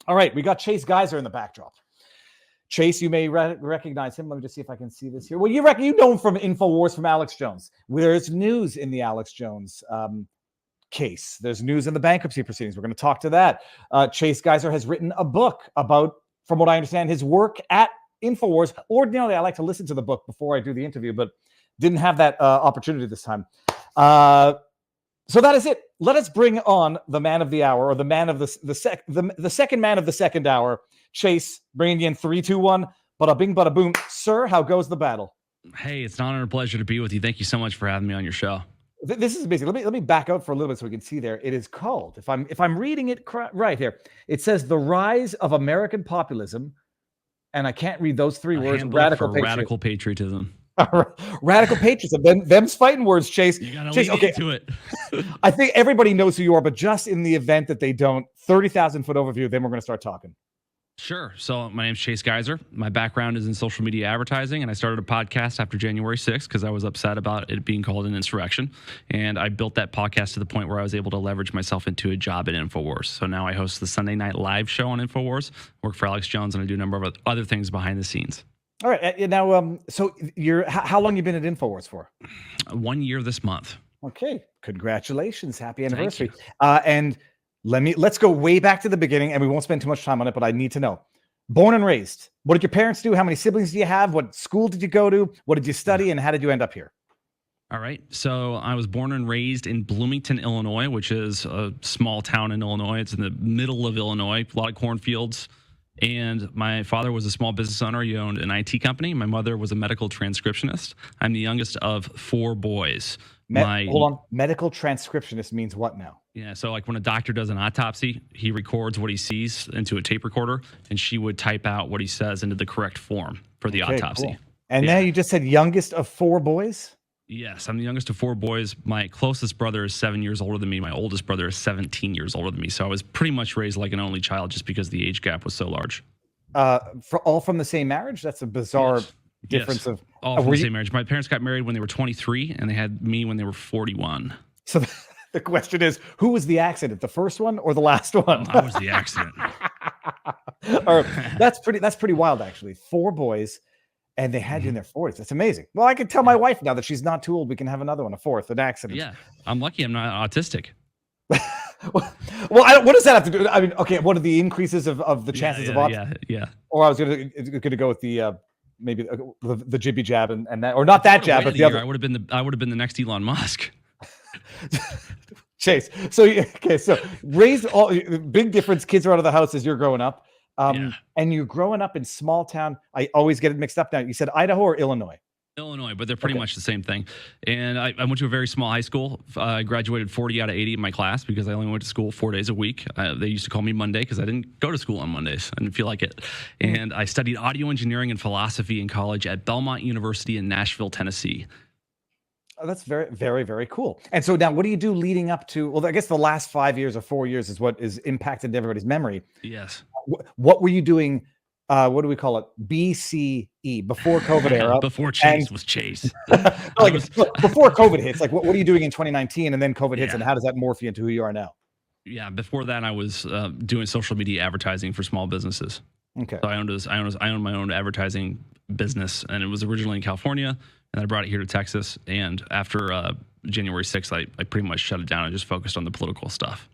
All right, we got Chase Geiser in the backdrop. Chase, you may recognize him. Let me just see if I can see this here. Well, you know him from Infowars, from Alex Jones. There's news in the Alex Jones case. There's news in the bankruptcy proceedings. We're going to talk to that. Chase Geiser has written a book about, from what I understand, his work at Infowars. Ordinarily, I like to listen to the book before I do the interview, but didn't have that opportunity this time. So that is it. Let us bring on the man of the hour, or the man of the second man of the second hour. Chase, bringing you in 3, 2, 1. Bada bing, bada boom. Sir, how goes the battle? Hey, it's an honor and a pleasure to be with you. Thank you so much for having me on your show. This is basically, let me back out for a little bit so we can see there. It is called, if I'm reading it right here, it says The Rise of American Populism, and I can't read those 3 words. Radical patriotism. Radical patriotism. Them's fighting words, Chase. You gotta lean into it. I think everybody knows who you are, but just in the event that they don't, 30,000 foot overview, then we're going to start talking. Sure. So my name's Chase Geiser. My background is in social media advertising, and I started a podcast after January 6th because I was upset about it being called an insurrection. And I built that podcast to the point where I was able to leverage myself into a job at Infowars. So now I host the Sunday Night Live show on Infowars, work for Alex Jones, and I do a number of other things behind the scenes. All right. Now, so how long you been at Infowars for? 1 year this month. Okay. Congratulations. Happy anniversary. And let's go way back to the beginning, and we won't spend too much time on it, but I need to know. Born and raised, what did your parents do? How many siblings do you have? What school did you go to? What did you study? And how did you end up here? All right. So I was born and raised in Bloomington, Illinois, which is a small town in Illinois. It's in the middle of Illinois, a lot of cornfields. And my father was a small business owner. He owned an IT company. My mother was a medical transcriptionist. I'm the youngest of 4 boys. Hold on. Medical transcriptionist means what now? Yeah, so like when a doctor does an autopsy, he records what he sees into a tape recorder, and she would type out what he says into the correct form for the autopsy. Cool. And now you just said youngest of 4 boys? Yes, I'm the youngest of 4 boys. My closest brother is 7 years older than me. My oldest brother is 17 years older than me. So I was pretty much raised like an only child just because the age gap was so large. All from the same marriage? That's a bizarre difference of... All from the same marriage. My parents got married when they were 23, and they had me when they were 41. So the question is, who was the accident, the first one or the last one? I was the accident. That's pretty wild, actually. 4 boys, and they had you in their 40s. That's amazing. Well, I can tell my wife now that she's not too old. We can have another one, a 4th, an accident. Yeah, I'm lucky I'm not autistic. Well, what does that have to do? I mean, okay, what are the increases of the chances of autism? Yeah. Or I was going to go with the maybe the jibby jab and that, or not that jab, but the other. I would have been the next Elon Musk. Chase. So raised all big difference. Kids are out of the house as you're growing up, and you're growing up in small town. I always get it mixed up now. You said Idaho or Illinois? Illinois, but they're pretty much the same thing. And I went to a very small high school. I graduated 40 out of 80 in my class because I only went to school 4 days a week. They used to call me Monday because I didn't go to school on Mondays. I didn't feel like it. And I studied audio engineering and philosophy in college at Belmont University in Nashville, Tennessee. Oh, that's very, very, very cool. And so now what do you do leading up to, well, I guess the last 5 years or 4 years is what is impacted everybody's memory. Yes. What were you doing? What do we call it? BCE, before COVID era. Before Chase was Chase. Before COVID hits, like what are you doing in 2019 and then COVID hits and how does that morph you into who you are now? Yeah, before that I was doing social media advertising for small businesses. Okay. So I owned my own advertising business, and it was originally in California, and I brought it here to Texas. And after January 6th, I pretty much shut it down and just focused on the political stuff.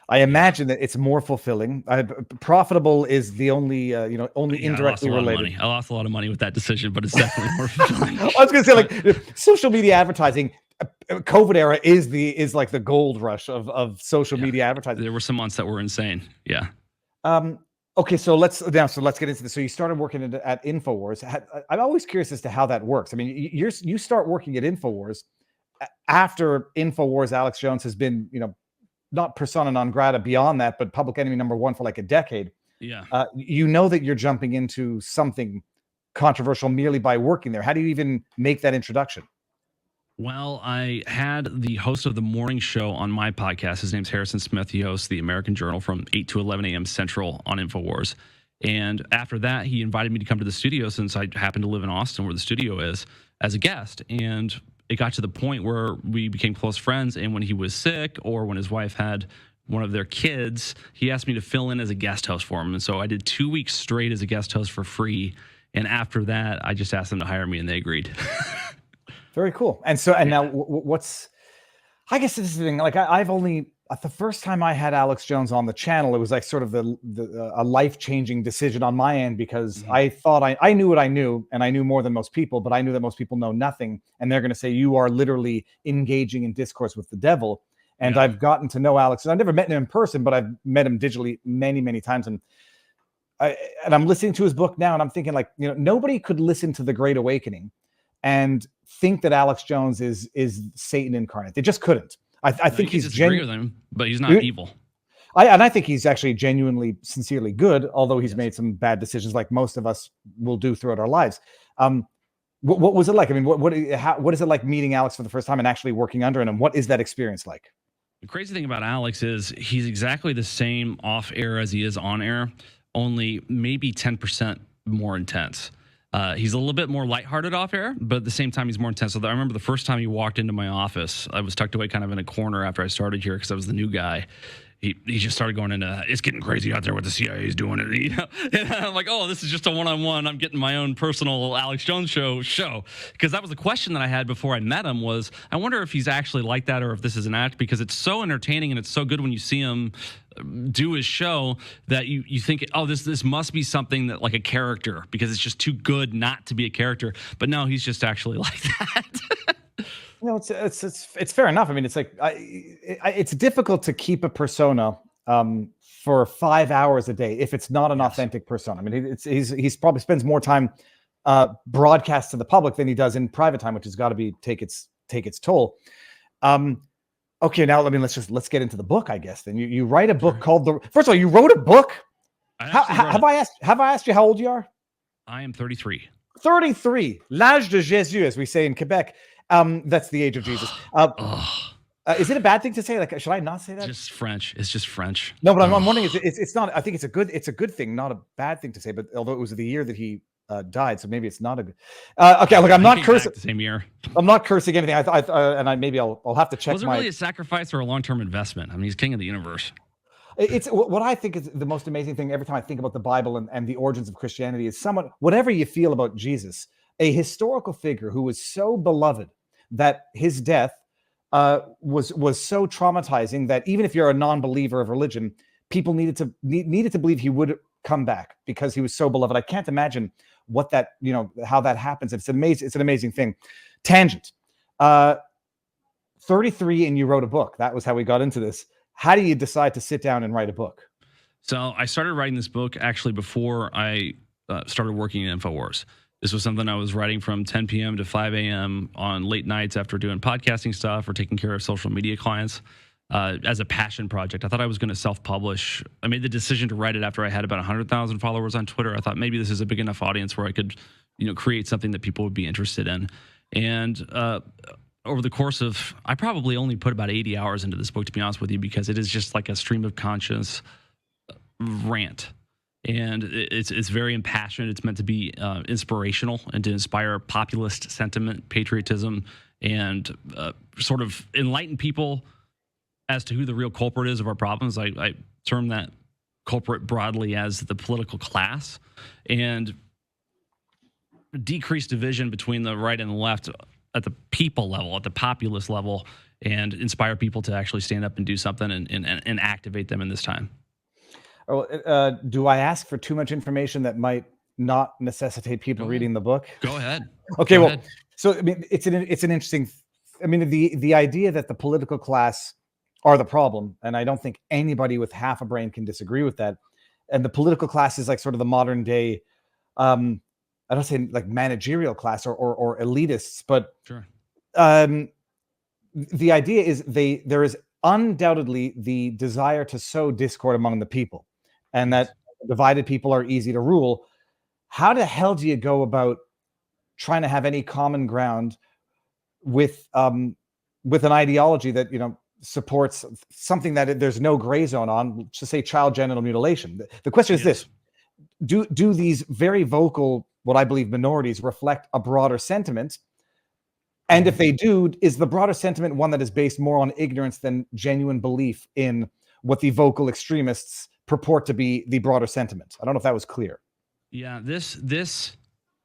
I imagine that it's more fulfilling. Profitable is the only, indirectly related. I lost a lot of money with that decision, but it's definitely more fulfilling. I was going to say, like, social media advertising, COVID era is like the gold rush of social media advertising. There were some months that were insane. Yeah. Okay, so let's get into this. So you started working at Infowars. I'm always curious as to how that works. I mean, you start working at Infowars after Infowars. Alex Jones has been, not persona non grata beyond that, but public enemy number 1 for like a decade. Yeah. That you're jumping into something controversial merely by working there. How do you even make that introduction? Well, I had the host of the morning show on my podcast. His name's Harrison Smith. He hosts the American Journal from 8 to 11 a.m. Central on Infowars. And after that, he invited me to come to the studio since I happen to live in Austin, where the studio is, as a guest. And it got to the point where we became close friends. And when he was sick or when his wife had one of their kids. He asked me to fill in as a guest host for him. And so I did 2 weeks straight as a guest host for free. And after that, I just asked them to hire me and they agreed. Very cool. And so, and now what's, I guess this is the thing, like I've only, the first time I had Alex Jones on the channel, it was like sort of a life-changing decision on my end, because I thought I knew what I knew, and I knew more than most people, but I knew that most people know nothing. And they're going to say, you are literally engaging in discourse with the devil. And I've gotten to know Alex, and I've never met him in person, but I've met him digitally many, many times. And I'm listening to his book now, and I'm thinking, like, nobody could listen to The Great Awakening and think that Alex Jones is Satan incarnate. They just couldn't. I think he's genuine with him, but he's not evil. I think he's actually genuinely, sincerely good, although he's made some bad decisions, like most of us will do throughout our lives. What was it like? I mean, what is it like meeting Alex for the first time and actually working under him? And what is that experience like? The crazy thing about Alex is he's exactly the same off air as he is on air, only maybe 10% more intense. He's a little bit more lighthearted off air, but at the same time, he's more intense. So I remember the first time he walked into my office, I was tucked away kind of in a corner after I started here because I was the new guy. He just started going into, it's getting crazy out there what the CIA is doing. And I'm like, oh, this is just a one-on-one. I'm getting my own personal Alex Jones show. Because that was the question that I had before I met him was, I wonder if he's actually like that or if this is an act, because it's so entertaining and it's so good when you see him do his show that you think, oh, this must be something that like a character, because it's just too good not to be a character. But no, he's just actually like that. No, it's fair enough. I mean, it's like it's difficult to keep a persona for 5 hours a day if it's not an authentic persona. I mean, he's probably spends more time broadcast to the public than he does in private time, which has got to take its toll. Okay, now let's get into the book, I guess. Then you write a book called First of all, you wrote a book. Have I asked you how old you are? I am 33. 33, l'âge de Jésus, as we say in Quebec. That's the age of Jesus. Is it a bad thing to say? Like, should I not say that? Just French. It's just French. No, but I'm wondering. It's not. I think it's a good thing, not a bad thing to say. But although it was the year that he died, so maybe it's not a good. Okay, look, I'm not cursing. The same year. I'm not cursing anything. Maybe I'll have to check. Was it really a sacrifice or a long-term investment? I mean, he's king of the universe. It's what I think is the most amazing thing every time I think about the Bible and the origins of Christianity is whatever you feel about Jesus, a historical figure who was so beloved that his death was so traumatizing that even if you're a non-believer of religion, people needed to believe he would come back because he was so beloved. I can't imagine how that happens. It's amazing. It's an amazing thing. Tangent. 33 and you wrote a book. That was how we got into this. How do you decide to sit down and write a book? So I started writing this book actually before I started working in Infowars. This was something I was writing from 10 p.m. to 5 a.m. on late nights after doing podcasting stuff or taking care of social media clients as a passion project. I thought I was going to self-publish. I made the decision to write it after I had about 100,000 followers on Twitter. I thought maybe this is a big enough audience where I could, create something that people would be interested in. And over the course of, I probably only put about 80 hours into this book, to be honest with you, because it is just like a stream of conscious rant. And it's very impassioned. It's meant to be inspirational and to inspire populist sentiment, patriotism, and sort of enlighten people as to who the real culprit is of our problems. I term that culprit broadly as the political class, and decrease division between the right and the left at the people level, at the populist level, and inspire people to actually stand up and do something and activate them in this time. Do I ask for too much information that might not necessitate people reading the book? Go ahead. Okay, Go ahead. So I mean, it's an interesting. I mean, the idea that the political class are the problem, and I don't think anybody with half a brain can disagree with that. And the political class is like sort of the modern day. I don't say like managerial class or elitists, but sure. The idea is there is undoubtedly the desire to sow discord among the people, and that divided people are easy to rule. How the hell do you go about trying to have any common ground with an ideology that supports something that there's no gray zone on? Let's just say child genital mutilation. The question is this: do these very vocal, what I believe, minorities reflect a broader sentiment? And if they do, is the broader sentiment one that is based more on ignorance than genuine belief in what the vocal extremists purport to be the broader sentiment. I don't know if that was clear. Yeah, this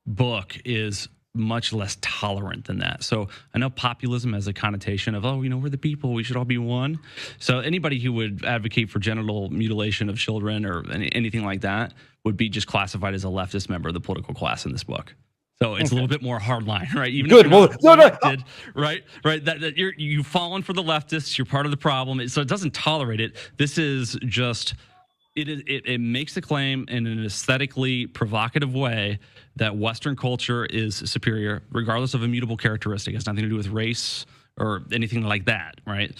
book is much less tolerant than that. So I know populism has a connotation of, oh, we're the people, we should all be one. So anybody who would advocate for genital mutilation of children or anything like that would be just classified as a leftist member of the political class in this book. So it's a little bit more hardline, right? Even Good. if you're not elected, right? That you've fallen for the leftists. You're part of the problem. So it doesn't tolerate it. This is just it makes the claim in an aesthetically provocative way that Western culture is superior, regardless of immutable characteristic. It has nothing to do with race or anything like that, right?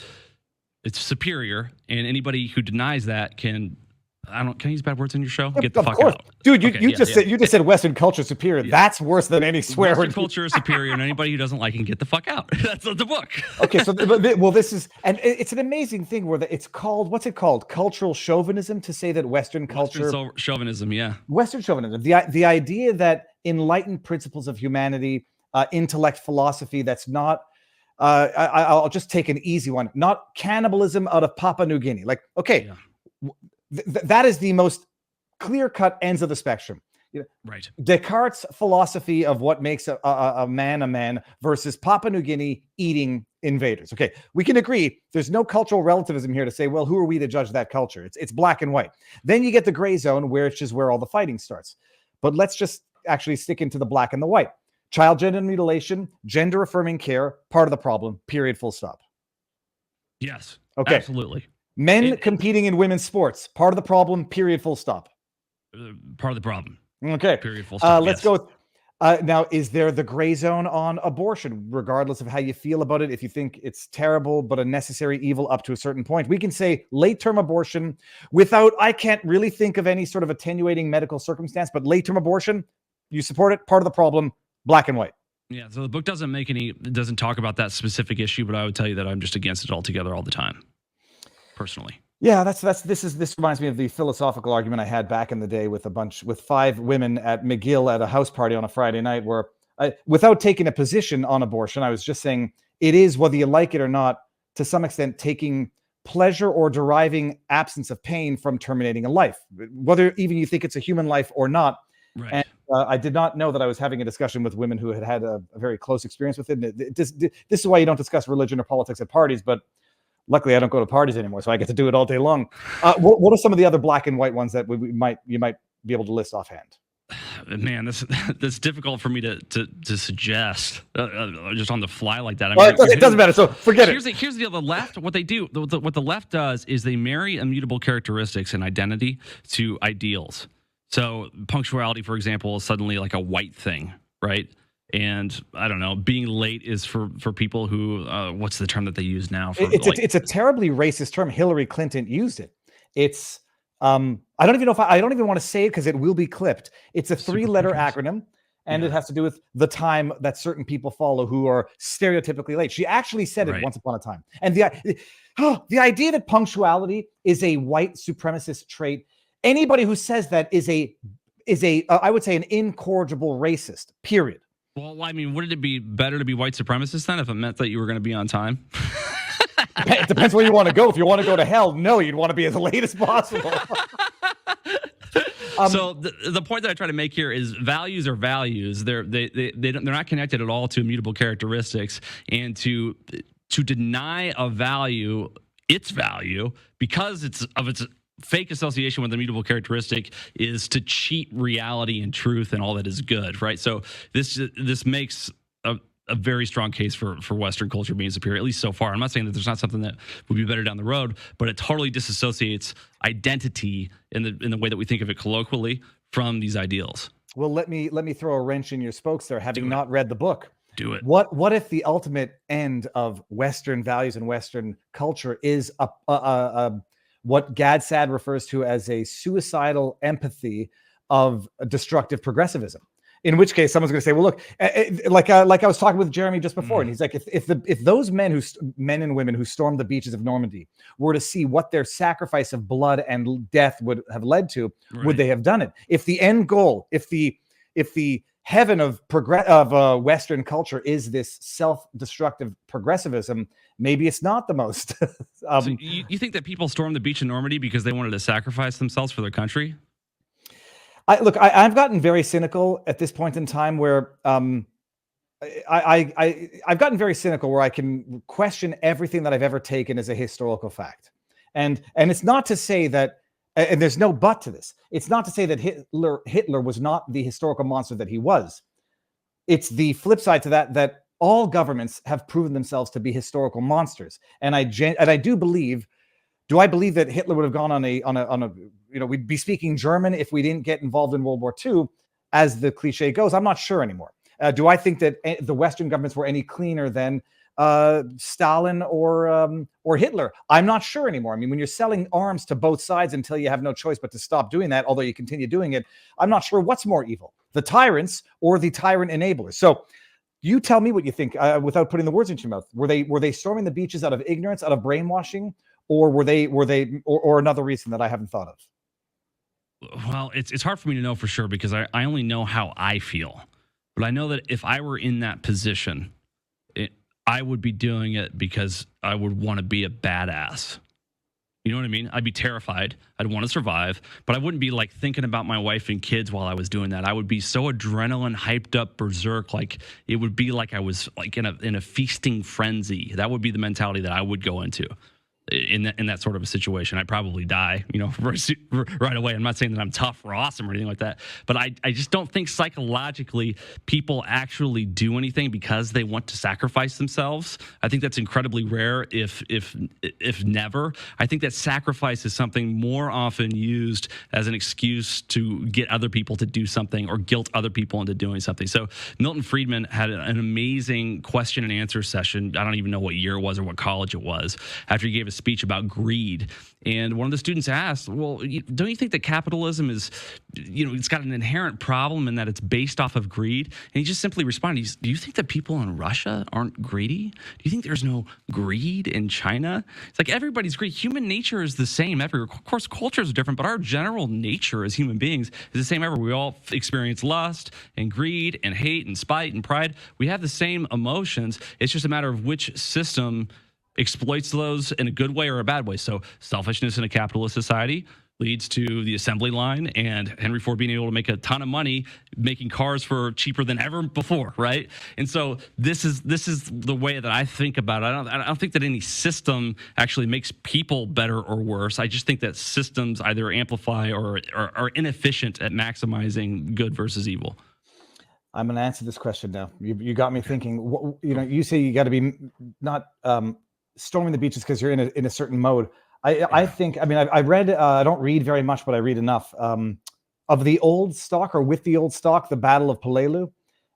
It's superior, and anybody who denies that can I use bad words in your show? Get the fuck out. Dude, you just said Western culture superior. Yeah. That's worse than any swear word. Western culture is superior, and anybody who doesn't like it can get the fuck out. That's the book. Okay, so this is, and it's an amazing thing where it's called, what's it called? Cultural chauvinism, to say that Western culture. Western chauvinism, yeah. Western chauvinism. The idea that enlightened principles of humanity, intellect, philosophy, that's not, I'll just take an easy one, not cannibalism out of Papua New Guinea. Like, okay. Yeah. That is the most clear-cut ends of the spectrum. Right. Descartes' philosophy of what makes a man versus Papua New Guinea eating invaders. Okay, we can agree there's no cultural relativism here to say, well, who are we to judge that culture? It's black and white. Then you get the gray zone, which is where all the fighting starts. But let's just actually stick into the black and the white. Child genital mutilation, gender-affirming care, part of the problem, period, full stop. Yes, okay. Absolutely. Men competing in women's sports, part of the problem, period, full stop. Part of the problem. Okay. Period, full stop. Let's go with, now, is there the gray zone on abortion, regardless of how you feel about it? If you think it's terrible, but a necessary evil up to a certain point, we can say late-term abortion without, I can't really think of any sort of attenuating medical circumstance, but late-term abortion, you support it, part of the problem, black and white. Yeah, so the book doesn't talk about that specific issue, but I would tell you that I'm just against it altogether all the time. Personally. Yeah, this reminds me of the philosophical argument I had back in the day with 5 women at McGill at a house party on a Friday night, where without taking a position on abortion, I was just saying it is, whether you like it or not, to some extent taking pleasure or deriving absence of pain from terminating a life, whether even you think it's a human life or not. Right. And I did not know that I was having a discussion with women who had a very close experience with it. This is why you don't discuss religion or politics at parties, but luckily, I don't go to parties anymore, so I get to do it all day long. What are some of the other black and white ones that you might be able to list offhand? Man, that's difficult for me to suggest just on the fly like that. It doesn't matter. So forget it. Here's the deal. The left, what they do, what the left does is they marry immutable characteristics and identity to ideals. So punctuality, for example, is suddenly like a white thing, right? And I don't know, being late is for people who, what's the term that they use now? It's a terribly racist term. Hillary Clinton used it. It's, I don't even know if I don't even want to say it because it will be clipped. It's a 3-letter acronym, and it has to do with the time that certain people follow who are stereotypically late. She actually said it once upon a time. And the idea that punctuality is a white supremacist trait, anybody who says that is I would say an incorrigible racist, period. Well, I mean, wouldn't it be better to be white supremacist then if it meant that you were going to be on time? It depends where you want to go. If you want to go to hell, no, you'd want to be as late as possible. So the point that I try to make here is values are values. They're not connected at all to immutable characteristics, and to deny a value its value because it's fake association with immutable characteristic is to cheat reality and truth and all that is good, right? So this makes a very strong case for Western culture being superior, at least so far. I'm not saying that there's not something that would be better down the road, but it totally disassociates identity in the way that we think of it colloquially from these ideals. Well, let me throw a wrench in your spokes there, having not read the book. Do it. What if the ultimate end of Western values and Western culture is what Gadsad refers to as a suicidal empathy of destructive progressivism? In which case, someone's going to say, "Well, look, like I was talking with Jeremy just before, and he's like, if those men and women who stormed the beaches of Normandy were to see what their sacrifice of blood and death would have led to, would they have done it? If the end goal, if the heaven of Western culture is this self-destructive progressivism, maybe it's not the most. So you think that people stormed the beach in Normandy because they wanted to sacrifice themselves for their country? I've gotten very cynical at this point in time where I've gotten very cynical where I can question everything that I've ever taken as a historical fact. And it's not to say that, and there's no but to this, it's not to say that Hitler was not the historical monster that he was. It's the flip side to that all governments have proven themselves to be historical monsters. And I do believe, do I believe that Hitler would have gone on a we'd be speaking German if we didn't get involved in World War II, as the cliche goes? I'm not sure anymore. Do I think that the Western governments were any cleaner than Stalin or Hitler? I'm not sure anymore. I mean, when you're selling arms to both sides until you have no choice but to stop doing that, although you continue doing it, I'm not sure what's more evil, the tyrants or the tyrant enablers. So you tell me what you think without putting the words into your mouth. Were they storming the beaches out of ignorance, out of brainwashing, or were they another reason that I haven't thought of? Well, it's hard for me to know for sure because I only know how I feel. But I know that if I were in that position, I would be doing it because I would want to be a badass. You know what I mean? I'd be terrified. I'd want to survive, but I wouldn't be like thinking about my wife and kids while I was doing that. I would be so adrenaline hyped up berserk. Like it would be like I was like in a feasting frenzy. That would be the mentality that I would go into in that sort of a situation. I'd probably die, right away. I'm not saying that I'm tough or awesome or anything like that, but I just don't think psychologically people actually do anything because they want to sacrifice themselves. I think that's incredibly rare, if never. I think that sacrifice is something more often used as an excuse to get other people to do something or guilt other people into doing something. So Milton Friedman had an amazing question and answer session. I don't even know what year it was or what college it was, after he gave a speech about greed. And one of the students asked, well, don't you think that capitalism is, it's got an inherent problem in that it's based off of greed? And he just simply responded, do you think that people in Russia aren't greedy? Do you think there's no greed in China? It's like everybody's greedy. Human nature is the same everywhere. Of course, cultures are different, but our general nature as human beings is the same everywhere. We all experience lust and greed and hate and spite and pride. We have the same emotions. It's just a matter of which system exploits those in a good way or a bad way. So selfishness in a capitalist society leads to the assembly line and Henry Ford being able to make a ton of money making cars for cheaper than ever before, right? And so this is the way that I think about it. I don't think that any system actually makes people better or worse. I just think that systems either amplify or are inefficient at maximizing good versus evil. I'm going to answer this question now. You got me thinking. You say you got to be not storming the beaches because you're in a certain mode. I think, I read, I don't read very much, but I read enough of the old stock, or with the old stock, the Battle of Peleliu.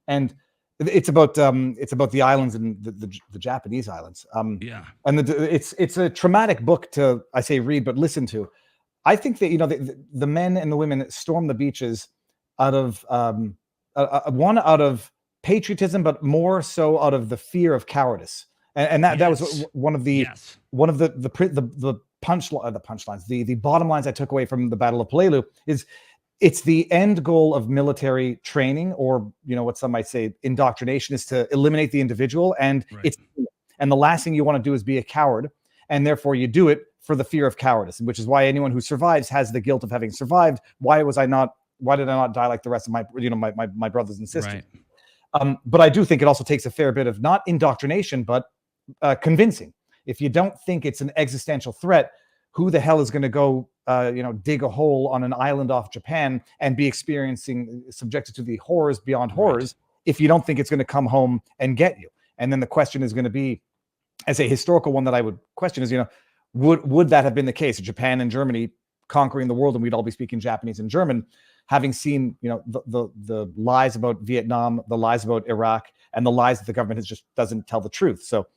And it's about the islands and the Japanese islands. And it's a traumatic book to, I say read, but listen to. I think that, the men and the women stormed the beaches out of, one, out of patriotism, but more so out of the fear of cowardice. And that was one of the punchlines, the bottom lines I took away from the Battle of Peleliu is it's the end goal of military training, or what some might say indoctrination, is to eliminate the individual, and the last thing you want to do is be a coward, and therefore you do it for the fear of cowardice, which is why anyone who survives has the guilt of having survived. Why did I not die like the rest of my brothers and sisters? Right. But I do think it also takes a fair bit of not indoctrination, but convincing. If you don't think it's an existential threat, who the hell is going to go, dig a hole on an island off Japan and be subjected to the horrors beyond horrors, if you don't think it's going to come home and get you? And then the question is going to be, as a historical one that I would question is, would that have been the case? Japan and Germany conquering the world, and we'd all be speaking Japanese and German, having seen, the lies about Vietnam, the lies about Iraq, and the lies that the government just doesn't tell the truth. So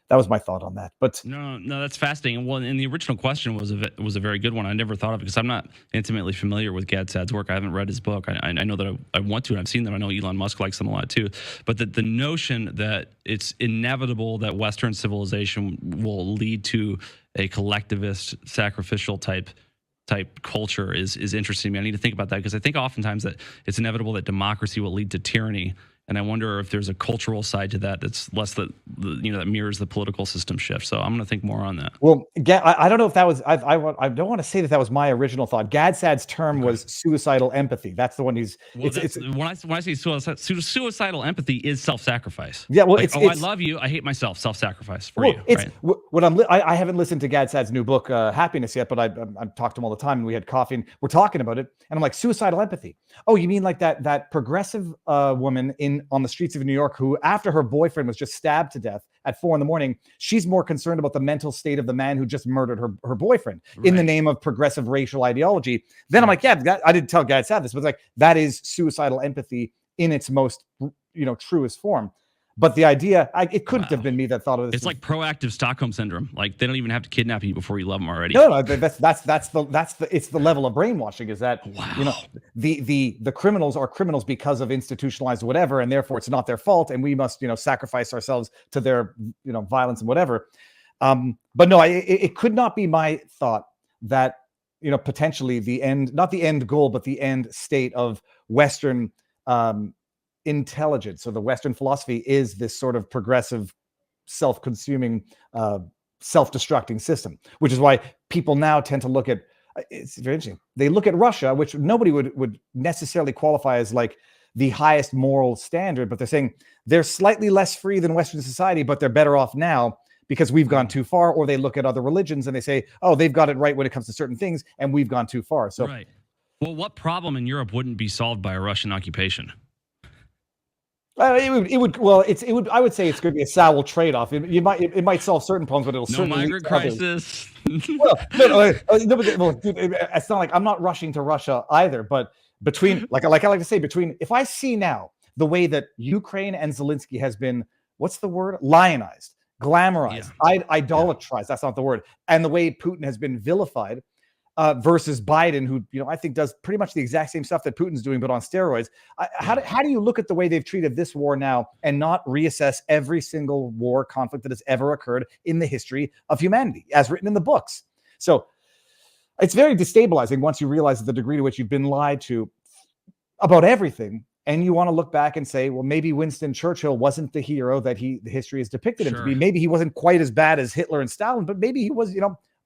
that was my thought on that. But no, that's fascinating. Well, and the original question was a very good one. I never thought of it because I'm not intimately familiar with Gad Saad's work. I haven't read his book. I know that I want to, and I've seen them. I know Elon Musk likes them a lot too. But the notion that it's inevitable that Western civilization will lead to a collectivist, sacrificial type type culture is interesting to me. I need to think about that because I think oftentimes that it's inevitable that democracy will lead to tyranny. And I wonder if there's a cultural side to that that's less that mirrors the political system shift. So I'm going to think more on that. Well, I don't know if that was, I don't want to say that was my original thought. Gadsad's term was suicidal empathy. That's the one he's, when I say suicidal empathy is self-sacrifice. Yeah, well, like, I love you, I hate myself, self-sacrifice for you. It's right? what I haven't listened to Gadsad's new book, Happiness, yet, but I talked to him all the time, and we had coffee, and we're talking about it, and I'm like, suicidal empathy. Oh, you mean like that progressive woman on the streets of New York who, after her boyfriend was just stabbed to death at 4 a.m, she's more concerned about the mental state of the man who just murdered her boyfriend in the name of progressive racial ideology. Then I'm like, yeah, I didn't tell Gadsad this, but like that is suicidal empathy in its most truest form. But the idea, it couldn't have been me that thought of this. It's like proactive Stockholm syndrome. Like they don't even have to kidnap you before you love them already. No, it's the level of brainwashing. Is that the criminals are criminals because of institutionalized whatever, and therefore it's not their fault, and we must sacrifice ourselves to their violence and whatever. But no, it could not be my thought that potentially the end, not the end goal, but the end state of Western intelligence, or the Western philosophy, is this sort of progressive, self-consuming, self-destructing system, which is why people now tend to look at, it's very interesting, they look at Russia, which nobody would necessarily qualify as like the highest moral standard, but they're saying they're slightly less free than Western society, but they're better off now because we've gone too far. Or they look at other religions and they say, oh, they've got it right when it comes to certain things, and we've gone too far. So right. Well, what problem in Europe wouldn't be solved by a Russian occupation? It would. I would say it's going to be a sour trade-off. It might solve certain problems, but it'll certainly migrant crisis. Well, dude, it's not like I'm not rushing to Russia either. But between, like I like to say, if I see now the way that Ukraine and Zelensky has been, what's the word? Lionized, glamorized, idolatrized. That's not the word. And the way Putin has been vilified. Versus Biden, who I think does pretty much the exact same stuff that Putin's doing, but on steroids. How do you look at the way they've treated this war now and not reassess every single war conflict that has ever occurred in the history of humanity, as written in the books? So it's very destabilizing once you realize the degree to which you've been lied to about everything, and you want to look back and say, well, maybe Winston Churchill wasn't the hero that the history has depicted him to be. Maybe he wasn't quite as bad as Hitler and Stalin, but maybe he was.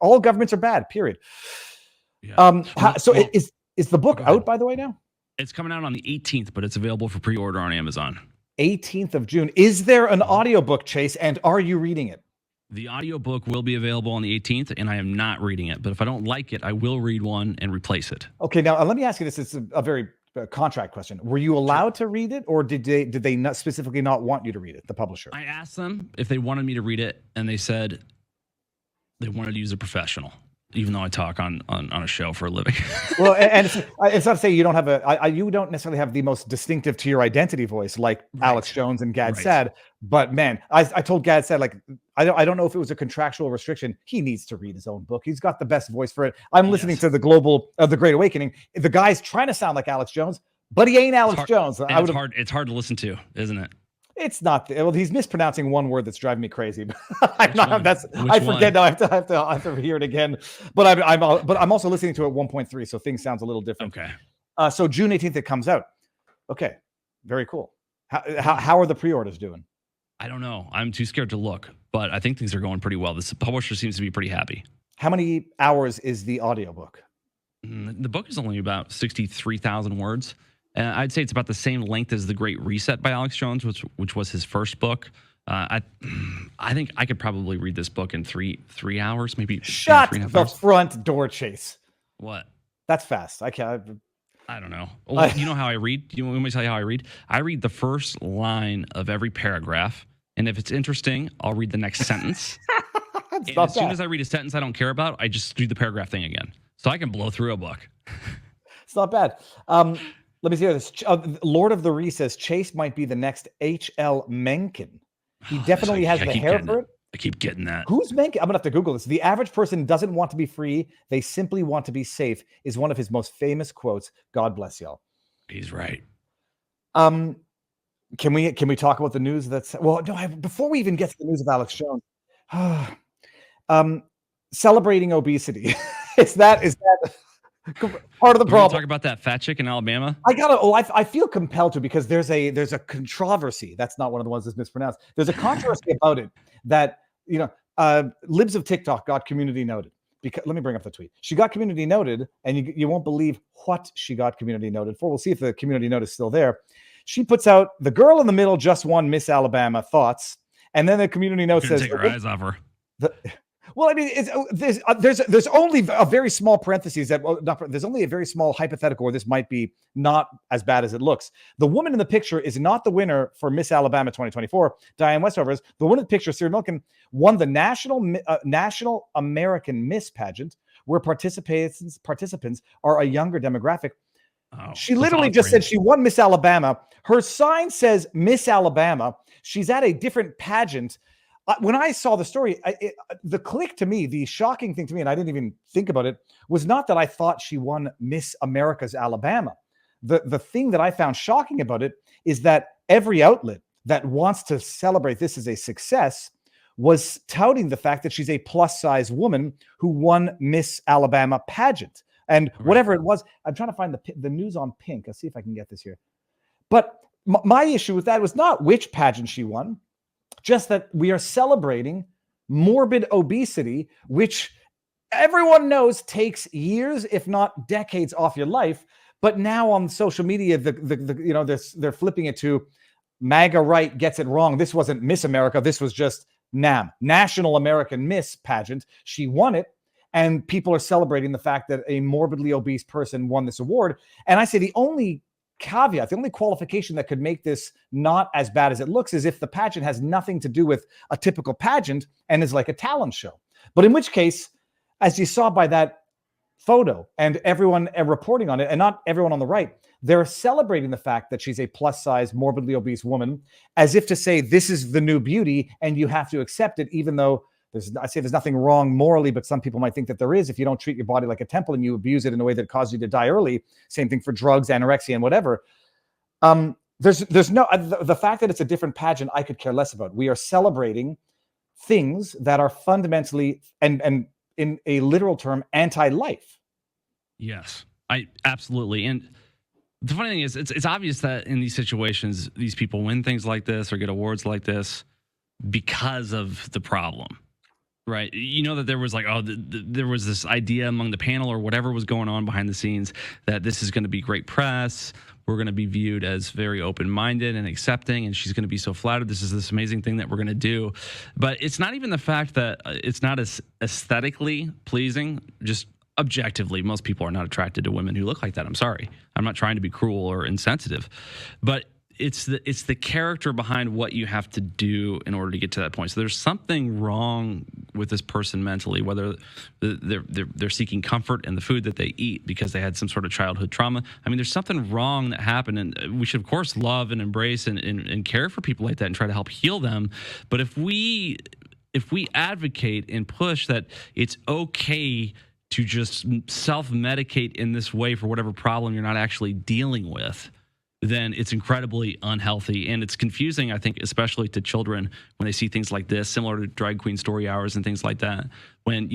All governments are bad. Period. Yeah. Is the book out, by the way, now? It's coming out on the 18th, but it's available for pre-order on Amazon. 18th of June. Is there an audiobook, Chase, and are you reading it? The audiobook will be available on the 18th, and I am not reading it. But if I don't like it, I will read one and replace it. Okay, now let me ask you this. It's a very contract question. Were you allowed to read it, or did they not specifically not want you to read it, the publisher? I asked them if they wanted me to read it, and they said they wanted to use a professional. Even though I talk on a show for a living. Well, and it's not to say you don't have you don't necessarily have the most distinctive to your identity voice like Alex Jones and Gadsad. But man, I told Gadsad, like, I don't know if it was a contractual restriction. He needs to read his own book. He's got the best voice for it. I'm listening to the Great Awakening. The guy's trying to sound like Alex Jones, but he ain't Alex Jones. It's hard to listen to, isn't it? It's not. Well, he's mispronouncing one word that's driving me crazy. I forget now. I have to hear it again. But I'm also listening to it 1.3, so things sounds a little different. Okay. So June 18th it comes out. Okay. Very cool. How are the pre-orders doing? I don't know. I'm too scared to look, but I think things are going pretty well. This publisher seems to be pretty happy. How many hours is the audiobook? The book is only about 63,000 words. I'd say it's about the same length as The Great Reset by Alex Jones, which was his first book. I think I could probably read this book in three hours, maybe. Shut the front door, Chase. What? That's fast. I can't. I don't know. Well, you know how I read? You want me to tell you how I read? I read the first line of every paragraph, and if it's interesting, I'll read the next sentence. And as soon as I read a sentence I don't care about, I just do the paragraph thing again. So I can blow through a book. It's not bad. Let me see this. Lord of the Ree says Chase might be the next H.L. Mencken. He definitely has the hair for it. I keep getting that. Who's Mencken? I'm going to have to Google this. The average person doesn't want to be free. They simply want to be safe is one of his most famous quotes. God bless y'all. He's right. Can we talk about the news that's... Well, no, before we even get to the news of Alex Jones, celebrating obesity. Is that Part of the We're gonna problem. talk about that fat chick in Alabama. I feel compelled to, because there's a controversy. That's not one of the ones that's mispronounced. There's a controversy about it that, libs of TikTok got community noted. Because let me bring up the tweet. She got community noted, and you won't believe what she got community noted for. We'll see if the community note is still there. She puts out, the girl in the middle just won Miss Alabama, thoughts, and then the community note says, take her eyes off her. well, I mean, there's only a very small parentheses there's only a very small hypothetical where this might be not as bad as it looks. The woman in the picture is not the winner for Miss Alabama 2024. Diane Westover is. The woman in the picture, Sarah Milken, won the National American Miss pageant, where participants are a younger demographic. Oh, she literally just said she won Miss Alabama. Her sign says Miss Alabama. She's at a different pageant. When I saw the story, the click to me, the shocking thing to me, and I didn't even think about it, was not that I thought she won Miss America's Alabama. The thing that I found shocking about it is that every outlet that wants to celebrate this as a success was touting the fact that she's a plus-size woman who won Miss Alabama pageant. And whatever it was, I'm trying to find the news on Pink. I'll see if I can get this here. But my issue with that was not which pageant she won, just that we are celebrating morbid obesity, which everyone knows takes years, if not decades, off your life. But now on social media, they're flipping it to MAGA right gets it wrong. This wasn't Miss America. This was just NAM, National American Miss pageant. She won it. And people are celebrating the fact that a morbidly obese person won this award. And I say the only caveat, the only qualification that could make this not as bad as it looks is if the pageant has nothing to do with a typical pageant and is like a talent show. But in which case, as you saw by that photo and everyone reporting on it, and not everyone on the right, they're celebrating the fact that she's a plus-size, morbidly obese woman, as if to say this is the new beauty and you have to accept it, even though there's nothing wrong morally, but some people might think that there is if you don't treat your body like a temple and you abuse it in a way that causes you to die early. Same thing for drugs, anorexia, and whatever. There's no the fact that it's a different pageant, I could care less about. We are celebrating things that are fundamentally and in a literal term anti-life. Yes, I absolutely. And the funny thing is, it's obvious that in these situations, these people win things like this or get awards like this because of the problem. Right. You know that there was there was this idea among the panel or whatever was going on behind the scenes that this is going to be great press. We're going to be viewed as very open-minded and accepting, and she's going to be so flattered. This is this amazing thing that we're going to do. But it's not even the fact that it's not as aesthetically pleasing, just objectively. Most people are not attracted to women who look like that. I'm sorry. I'm not trying to be cruel or insensitive, but it's the character behind what you have to do in order to get to that point. So there's something wrong with this person mentally, whether they're seeking comfort in the food that they eat because they had some sort of childhood trauma. I mean, there's something wrong that happened, and we should, of course, love and embrace and care for people like that and try to help heal them. But if we advocate and push that it's okay to just self-medicate in this way for whatever problem you're not actually dealing with, then it's incredibly unhealthy. And it's confusing, I think, especially to children when they see things like this, similar to drag queen story hours and things like that, when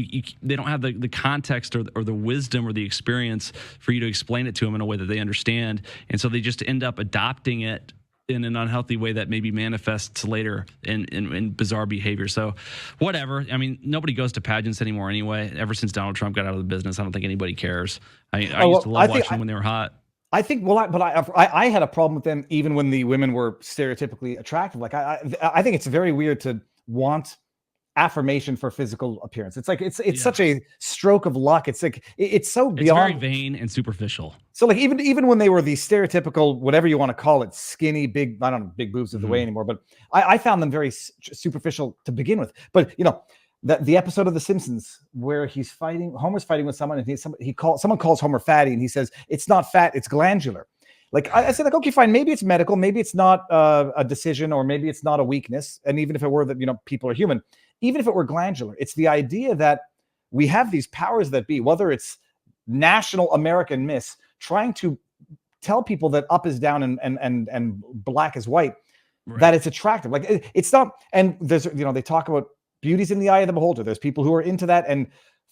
they don't have the context or the wisdom or the experience for you to explain it to them in a way that they understand. And so they just end up adopting it in an unhealthy way that maybe manifests later in bizarre behavior. So whatever. I mean, nobody goes to pageants anymore anyway. Ever since Donald Trump got out of the business, I don't think anybody cares. I used to love watching them when they were hot. I think, I had a problem with them even when the women were stereotypically attractive. Like, I think it's very weird to want affirmation for physical appearance. It's like, it's such a stroke of luck. It's like, it's so beyond. It's very vain and superficial. So like, even when they were the stereotypical, whatever you want to call it, skinny, big, I don't know, big boobs are the way anymore, but I found them very superficial to begin with. But, you know, the episode of The Simpsons where Homer's fighting with someone, and someone calls Homer fatty, and he says it's not fat, it's glandular. Like I said, like, okay, fine, maybe it's medical, maybe it's not a decision, or maybe it's not a weakness. And even if it were that, you know, people are human, even if it were glandular, it's the idea that we have these powers that be, whether it's National American Miss, trying to tell people that up is down and black is white, right, that it's attractive. Like it's not. And there's, you know, they talk about beauty's in the eye of the beholder. There's people who are into that. And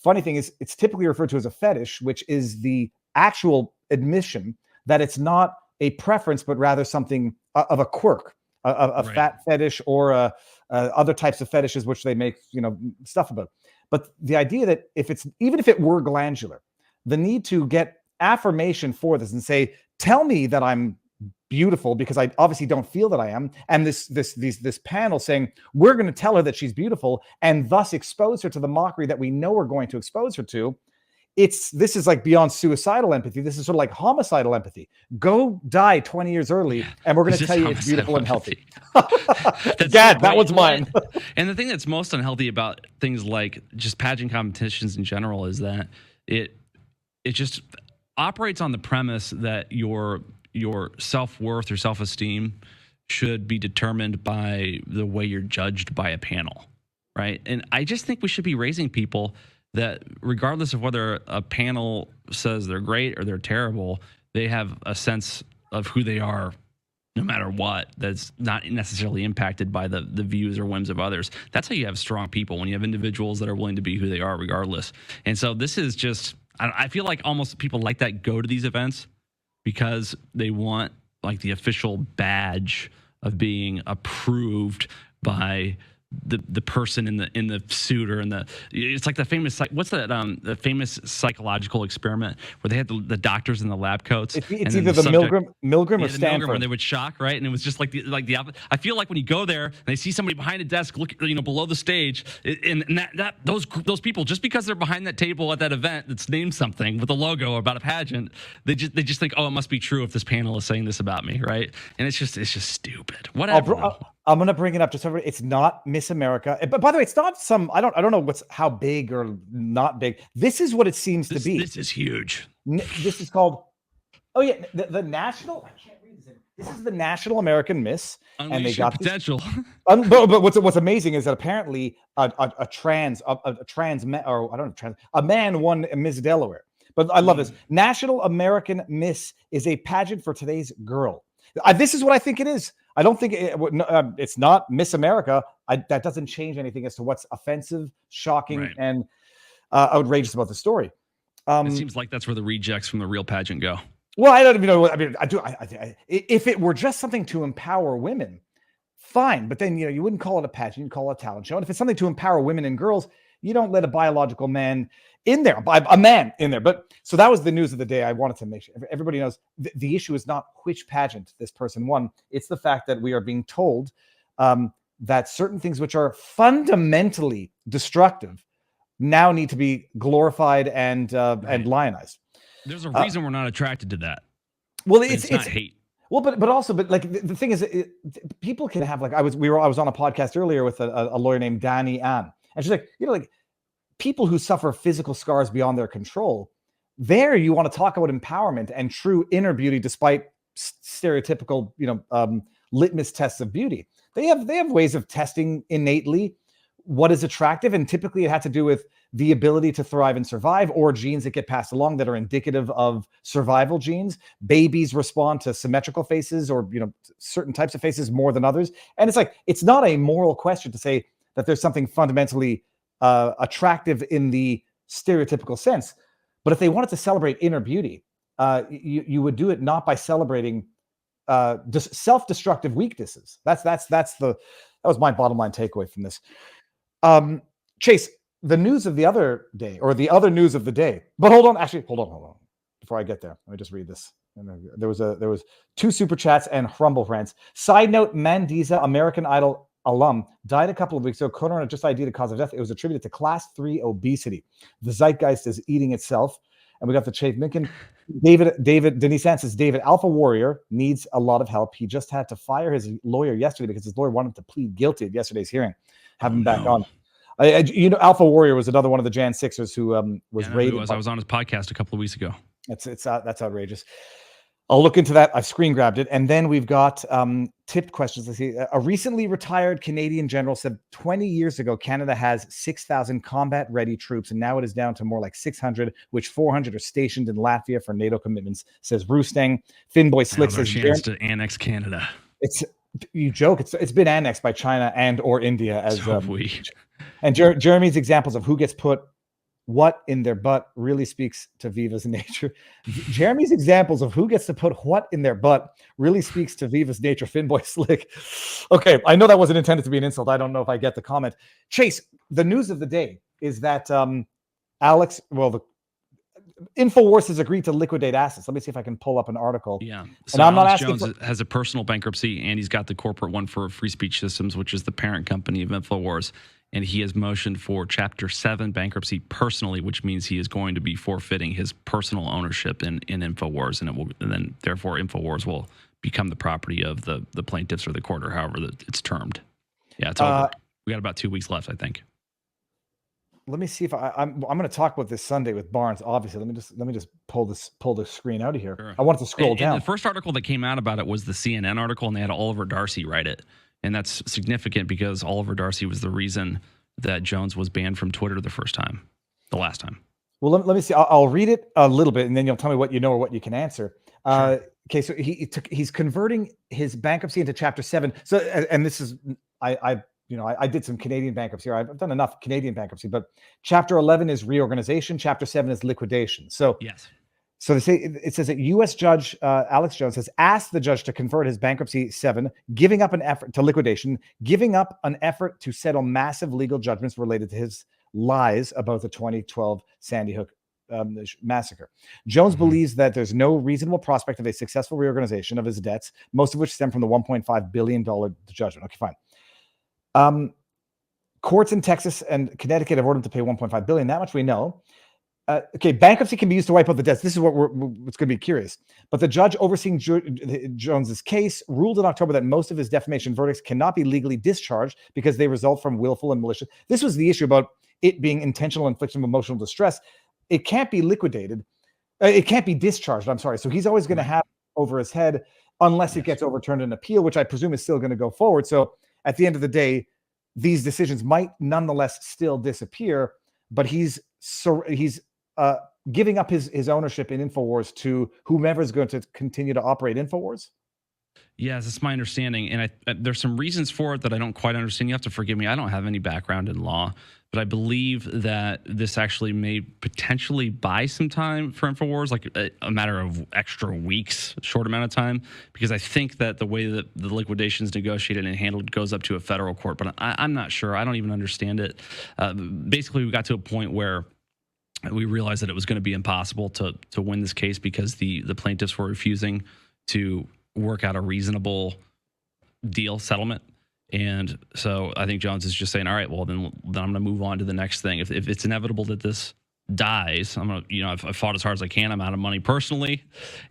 funny thing is, it's typically referred to as a fetish, which is the actual admission that it's not a preference, but rather something of a quirk, a Right. fat fetish, or other types of fetishes, which they make, stuff about. But the idea that even if it were glandular, the need to get affirmation for this and say, tell me that I'm beautiful, because I obviously don't feel that I am, and this panel saying we're going to tell her that she's beautiful and thus expose her to the mockery that we know we're going to expose her to. This is like beyond suicidal empathy. This is sort of like homicidal empathy. Go die 20 years early, and we're going to tell you it's beautiful and healthy. Gad, that was mine. And the thing that's most unhealthy about things like just pageant competitions in general is that it just operates on the premise that your self-worth or self-esteem should be determined by the way you're judged by a panel, right? And I just think we should be raising people that regardless of whether a panel says they're great or they're terrible, they have a sense of who they are no matter what, that's not necessarily impacted by the views or whims of others. That's how you have strong people, when you have individuals that are willing to be who they are regardless. And so this is just, I feel like almost people like that go to these events because they want like the official badge of being approved by the person in the suit, or it's like the famous, what's that the famous psychological experiment where they had the doctors in the lab coats. It's either the Milgram or Stanford. Where they would shock, right? And it was just like the I feel like when you go there and they see somebody behind a desk, look, below the stage, and those people, just because they're behind that table at that event that's named something with a logo about a pageant, they just think, oh, it must be true if this panel is saying this about me, right? And it's just stupid. Whatever. I'm going to bring it up just so it's not Miss America. But by the way, it's not some, I don't know how big or not big. This is what it seems to be. This is huge. This is called, the national, I can't read this. This is the National American Miss. Unleash and they got potential. But what's amazing is that apparently a man won Miss Delaware. But I love this. National American Miss is a pageant for today's girl. This is what I think it is. I don't think it's not Miss America. That doesn't change anything as to what's offensive, shocking, and outrageous about the story. It seems like that's where the rejects from the real pageant go. Well, I don't even know. I mean, if it were just something to empower women, fine. But then you wouldn't call it a pageant. You'd call it a talent show. And if it's something to empower women and girls, you don't let a biological man in there, a man in there. But so that was the news of the day. I wanted to make sure everybody knows the issue is not which pageant this person won. It's the fact that we are being told that certain things which are fundamentally destructive now need to be glorified and lionized. There's a reason we're not attracted to that. Well, it's not hate. Well, but like the thing is, people can have like I was on a podcast earlier with a lawyer named Danny Ann, and she's like, like people who suffer physical scars beyond their control. There, you want to talk about empowerment and true inner beauty, despite stereotypical litmus tests of beauty. They have ways of testing innately what is attractive, and typically it had to do with the ability to thrive and survive, or genes that get passed along that are indicative of survival genes. Babies respond to symmetrical faces or certain types of faces more than others, and it's not a moral question to say that there's something fundamentally attractive in the stereotypical sense. But if they wanted to celebrate inner beauty, you would do it not by celebrating self-destructive weaknesses. That was my bottom line takeaway from this. Chase, the news of the other day, or the other news of the day. But hold on. Before I get there, let me just read this. There was 2 super chats and Rumble friends. Side note: Mandiza, American Idol alum, died a couple of weeks ago. Corona just ID'd the cause of death. It was attributed to class 3 obesity. The zeitgeist is eating itself. And we got the Chave Minkin. Denise Ann says, David, Alpha Warrior needs a lot of help. He just had to fire his lawyer yesterday because his lawyer wanted him to plead guilty at yesterday's hearing. Have him back on. Alpha Warrior was another one of the Jan 6ers who was raided. I was on his podcast a couple of weeks ago. That's outrageous. I'll look into that. I've screen grabbed it. And then we've got tipped questions. Let's see. A recently retired Canadian general said 20 years ago, Canada has 6,000 combat-ready troops, and now it is down to more like 600, which 400 are stationed in Latvia for NATO commitments, says Roostang. Finboy Slick says... chance to annex Canada. You joke. It's been annexed by China and or India as... So we. And Jeremy's examples of who gets put what in their butt really speaks to Viva's nature. Jeremy's examples of who gets to put what in their butt really speaks to Viva's nature. Finboy Slick. Okay, I know that wasn't intended to be an insult. I don't know if I get the comment. Chase, the news of the day is that the Infowars has agreed to liquidate assets. Let me see if I can pull up an article. Yeah. So and I'm Alex Jones has a personal bankruptcy, and he's got the corporate one for Free Speech Systems, which is the parent company of Infowars. And he has motioned for Chapter 7 bankruptcy personally, which means he is going to be forfeiting his personal ownership in Infowars, and then therefore Infowars will become the property of the plaintiffs or the court, or however it's termed. Yeah, it's over. We got about 2 weeks left, I think. Let me see if I'm going to talk about this Sunday with Barnes. Obviously, let me just pull the screen out of here. Sure. I wanted to scroll down. And the first article that came out about it was the CNN article, and they had Oliver Darcy write it. And that's significant because Oliver Darcy was the reason that Jones was banned from Twitter the last time. Well, let me see. I'll read it a little bit, and then you'll tell me what you know or what you can answer. Sure. Okay, so he's converting his bankruptcy into Chapter 7. So, and this is I did some Canadian bankruptcy. I've done enough Canadian bankruptcy, but Chapter 11 is reorganization. Chapter 7 is liquidation. So yes. So it says that U.S. Judge Alex Jones has asked the judge to convert his bankruptcy 7, giving up an effort to liquidation, giving up an effort to settle massive legal judgments related to his lies about the 2012 Sandy Hook massacre. Jones believes that there's no reasonable prospect of a successful reorganization of his debts, most of which stem from the $1.5 billion judgment. Okay, fine. Courts in Texas and Connecticut have ordered him to pay $1.5 billion. That much we know. Okay, bankruptcy can be used to wipe out the debts. This is what's going to be curious. But the judge overseeing Jones's case ruled in October that most of his defamation verdicts cannot be legally discharged because they result from willful and malicious. This was the issue about it being intentional infliction of emotional distress. It can't be liquidated. It can't be discharged. I'm sorry. So he's always going to have it over his head unless it gets overturned in appeal, which I presume is still going to go forward. So at the end of the day, these decisions might nonetheless still disappear. But he's giving up his ownership in Infowars to whomever is going to continue to operate Infowars? Yes, that's my understanding. And there's some reasons for it that I don't quite understand. You have to forgive me. I don't have any background in law, but I believe that this actually may potentially buy some time for Infowars, like a matter of extra weeks, short amount of time, because I think that the way that the liquidation is negotiated and handled goes up to a federal court, but I'm not sure. I don't even understand it. Basically, we got to a point where we realized that it was going to be impossible to win this case because the plaintiffs were refusing to work out a reasonable settlement. And so I think Jones is just saying, all right, well, then I'm going to move on to the next thing. If it's inevitable that this dies, I'm going to, I've fought as hard as I can. I'm out of money personally,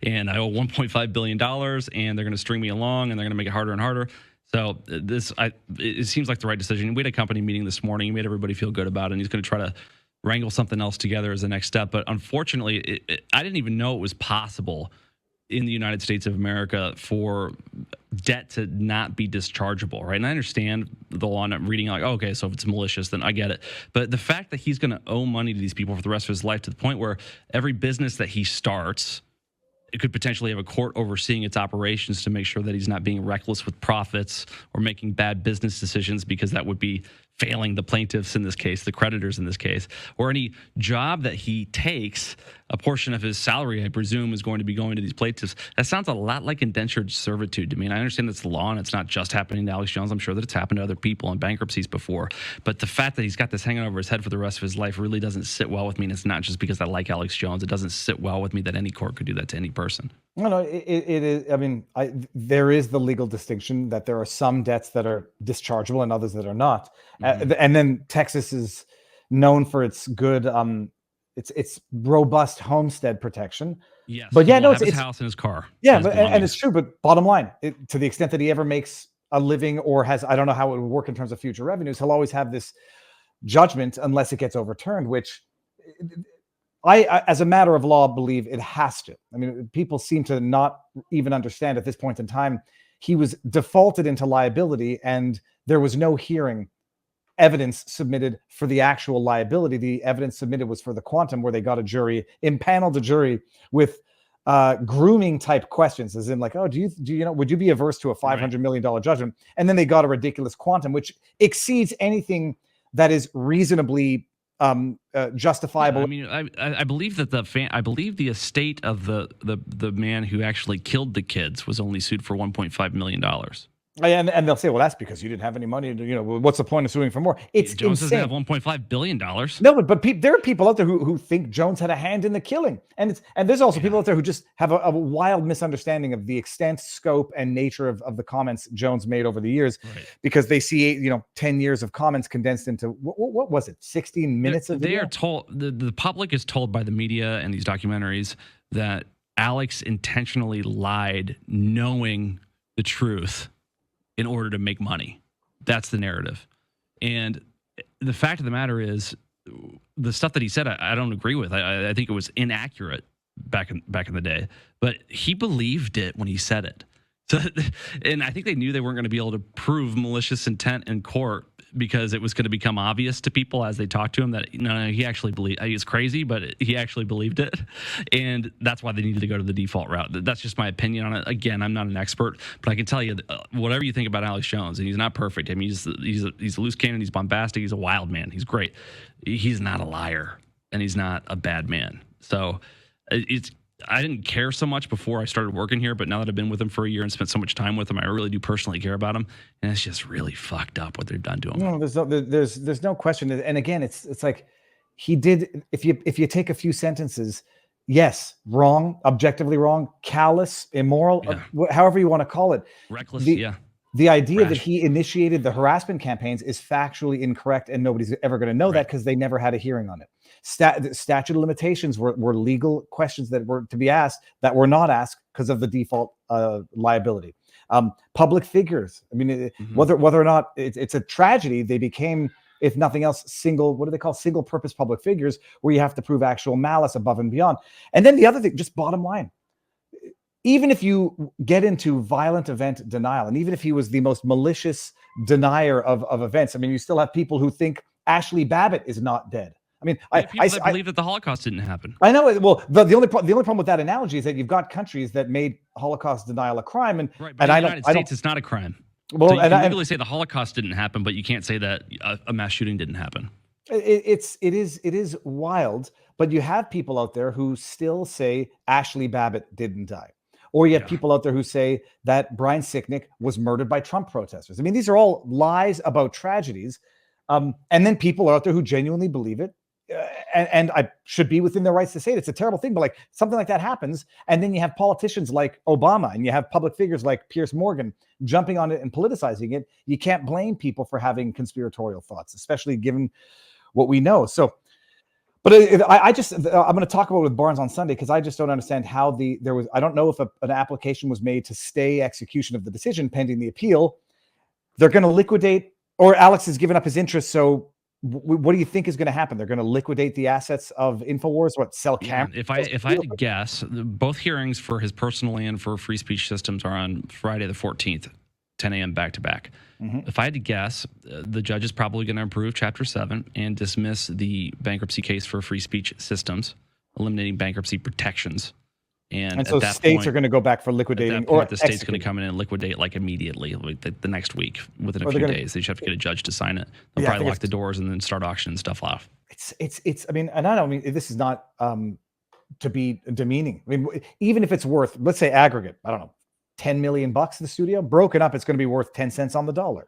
and I owe $1.5 billion, and they're going to string me along, and they're going to make it harder and harder. So it seems like the right decision. We had a company meeting this morning. He made everybody feel good about it, and he's going to try to wrangle something else together as the next step. But unfortunately, I didn't even know it was possible in the United States of America for debt to not be dischargeable, right? And I understand the law, and I'm reading like, oh, okay, so if it's malicious, then I get it. But the fact that he's going to owe money to these people for the rest of his life, to the point where every business that he starts, it could potentially have a court overseeing its operations to make sure that he's not being reckless with profits or making bad business decisions, because that would be failing the plaintiffs in this case, the creditors in this case, or any job that he takes, a portion of his salary, I presume, is going to be going to these plaintiffs. That sounds a lot like indentured servitude to me. And I understand that's the law, and it's not just happening to Alex Jones. I'm sure that it's happened to other people in bankruptcies before. But the fact that he's got this hanging over his head for the rest of his life really doesn't sit well with me. And it's not just because I like Alex Jones. It doesn't sit well with me that any court could do that to any person. No, it is. I mean, there is the legal distinction that there are some debts that are dischargeable and others that are not. Mm-hmm. And then Texas is known for its good, its robust homestead protection. Yes, but yeah, no, it's his house and his car. Yeah, and it's true. But bottom line, to the extent that he ever makes a living or has, I don't know how it would work in terms of future revenues, he'll always have this judgment unless it gets overturned, which I, as a matter of law, believe it has to. I mean, people seem to not even understand at this point in time. He was defaulted into liability, and there was no hearing evidence submitted for the actual liability. The evidence submitted was for the quantum, where they got a jury, impaneled a jury with grooming type questions, as in like, oh, do you know, would you be averse to a $500 million judgment? And then they got a ridiculous quantum, which exceeds anything that is reasonably justifiable. I mean, I believe that I believe the estate of the man who actually killed the kids was only sued for $1.5 million. And they'll say, well, that's because you didn't have any money. What's the point of suing for more? It's Jones insane. doesn't have $1.5 billion. No, but there are people out there who think Jones had a hand in the killing, and there's also people out there who just have a wild misunderstanding of the extent, scope, and nature of the comments Jones made over the years, because they see 10 years of comments condensed into what was it, 16 minutes of video? They are told, the public is told by the media and these documentaries that Alex intentionally lied, knowing the truth, in order to make money. That's the narrative. And the fact of the matter is, the stuff that he said, I don't agree with. I think it was inaccurate back in the day, but he believed it when he said it. So, and I think they knew they weren't going to be able to prove malicious intent in court, because it was going to become obvious to people as they talked to him that no, he actually believed. He was crazy, but he actually believed it, and that's why they needed to go to the default route. That's just my opinion on it. Again, I'm not an expert, but I can tell you, whatever you think about Alex Jones, and he's not perfect. I mean, he's a loose cannon. He's bombastic. He's a wild man. He's great. He's not a liar, and he's not a bad man. So I didn't care so much before I started working here, but now that I've been with him for a year and spent so much time with him, I really do personally care about him, and it's just really fucked up what they've done to him. No, there's no question. And again, it's like he did. If you take a few sentences, yes, wrong, objectively wrong, callous, immoral, however you want to call it, reckless, The idea that he initiated the harassment campaigns is factually incorrect, and nobody's ever going to know that because they never had a hearing on it. Statute of limitations were legal questions that were to be asked that were not asked because of the default liability. Public figures. I mean, whether or not it's a tragedy, they became, if nothing else, single purpose public figures, where you have to prove actual malice above and beyond. And then the other thing, just bottom line, even if you get into violent event denial, and even if he was the most malicious denier of events, I mean, you still have people who think Ashley Babbitt is not dead. I mean, I believe that the Holocaust didn't happen. I know. Well, the only problem with that analogy is that you've got countries that made Holocaust denial a crime, and right, but in the United States, it's not a crime. Well, so you can legally say the Holocaust didn't happen, but you can't say that a mass shooting didn't happen. It is wild, but you have people out there who still say Ashley Babbitt didn't die. Or you have people out there who say that Brian Sicknick was murdered by Trump protesters. I mean, these are all lies about tragedies. And then people are out there who genuinely believe it. And I should be within their rights to say it. It's a terrible thing, but like something like that happens. And then you have politicians like Obama, and you have public figures like Piers Morgan jumping on it and politicizing it. You can't blame people for having conspiratorial thoughts, especially given what we know. So, but I'm going to talk about it with Barnes on Sunday, because I just don't understand how I don't know if an application was made to stay execution of the decision pending the appeal. They're going to liquidate, or Alex has given up his interest. So what do you think is going to happen? They're going to liquidate the assets of Infowars, sell cameras? If I had to guess, both hearings for his personal and for free speech systems are on Friday the 14th, 10 a.m. back to back. If I had to guess, the judge is probably going to approve Chapter 7 and dismiss the bankruptcy case for free speech systems, eliminating bankruptcy protections. And so states are going to go back for liquidating, or the state's going to come in and liquidate like immediately, like the next week, within a few days. They just have to get a judge to sign it. They'll probably lock the doors and then start auctioning stuff off. I mean, and I don't mean this is not to be demeaning. I mean, even if it's worth, let's say aggregate, I don't know, $10 million in the studio, broken up, it's going to be worth 10 cents on the dollar.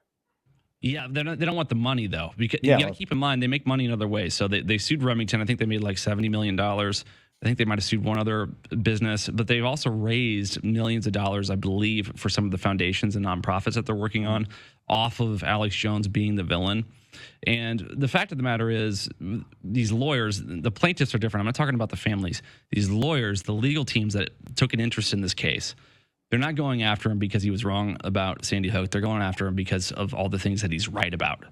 Yeah, they don't want the money though, because you got to keep in mind they make money in other ways. So they sued Remington. I think they made like $70 million. I think they might have sued one other business, but they've also raised millions of dollars, I believe, for some of the foundations and nonprofits that they're working on off of Alex Jones being the villain. And the fact of the matter is, these lawyers, the plaintiffs are different. I'm not talking about the families. These lawyers, the legal teams that took an interest in this case, they're not going after him because he was wrong about Sandy Hook. They're going after him because of all the things that he's right about.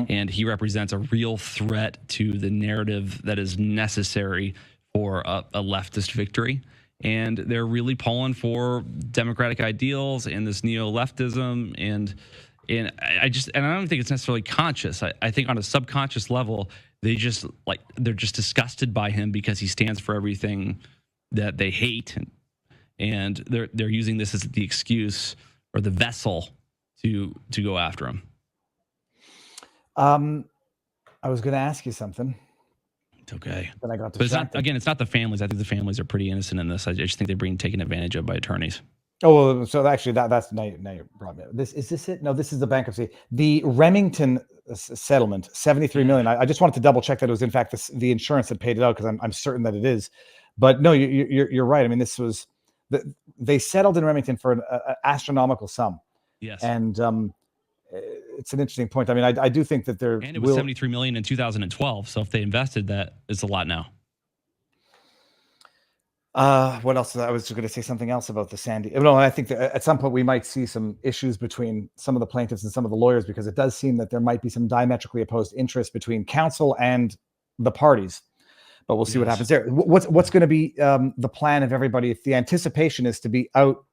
And he represents a real threat to the narrative that is necessary for a leftist victory. And they're really pulling for democratic ideals and this neo-leftism. And I don't think it's necessarily conscious. I think on a subconscious level, they're just disgusted by him because he stands for everything that they hate. And they're using this as the excuse or the vessel to go after him. I was going to ask you something. It's okay. Then I got But it's not, distracted. again, it's not the families. I think the families are pretty innocent in this. I just think they're being taken advantage of by attorneys. Oh, well, so actually, that's now you brought me up. Is this it? No, this is the bankruptcy. The Remington settlement, 73 million. I just wanted to double check that it was in fact the insurance that paid it out, because I'm certain that it is. But no, you're right. I mean, this was they settled in Remington for an astronomical sum. Yes. And it's an interesting point. I mean, I do think that there and it was 73 million in 2012. So if they invested that, it's a lot now. What else? I was just going to say something else about the Sandy. No, I think that at some point we might see some issues between some of the plaintiffs and some of the lawyers, because it does seem that there might be some diametrically opposed interests between counsel and the parties. But we'll see what happens there. What's going to be the plan of everybody if the anticipation is to be out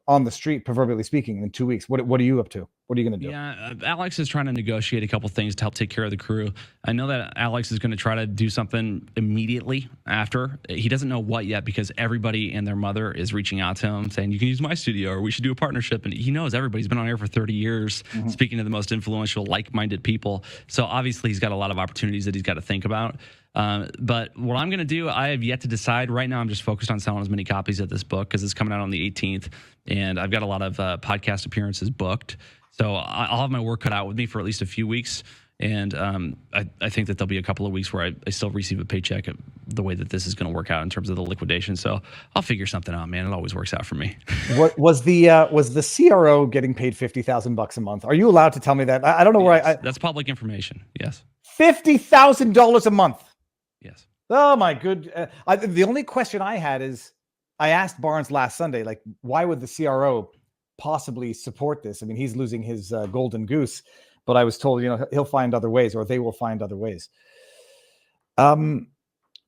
on the street, proverbially speaking, in 2 weeks? What are you up to? What are you going to do? Yeah, Alex is trying to negotiate a couple things to help take care of the crew. I know that Alex is going to try to do something immediately after. He doesn't know what yet, because everybody and their mother is reaching out to him saying, you can use my studio or we should do a partnership. And he knows everybody. He's been on air for 30 years, speaking to the most influential, like-minded people. So obviously he's got a lot of opportunities that he's got to think about. But what I'm going to do, I have yet to decide. Right now, I'm just focused on selling as many copies of this book because it's coming out on the 18th. And I've got a lot of podcast appearances booked. So I'll have my work cut out with me for at least a few weeks. And I think that there'll be a couple of weeks where I still receive a paycheck the way that this is going to work out in terms of the liquidation. So I'll figure something out, man. It always works out for me. What was the CRO getting paid $50,000 a month? Are you allowed to tell me that? I don't know where that's public information. Yes. $50,000 a month. Yes. Oh my good. The only question I had is, I asked Barnes last Sunday, like, why would the CRO possibly support this? I mean, he's losing his golden goose, but I was told, he'll find other ways, or they will find other ways.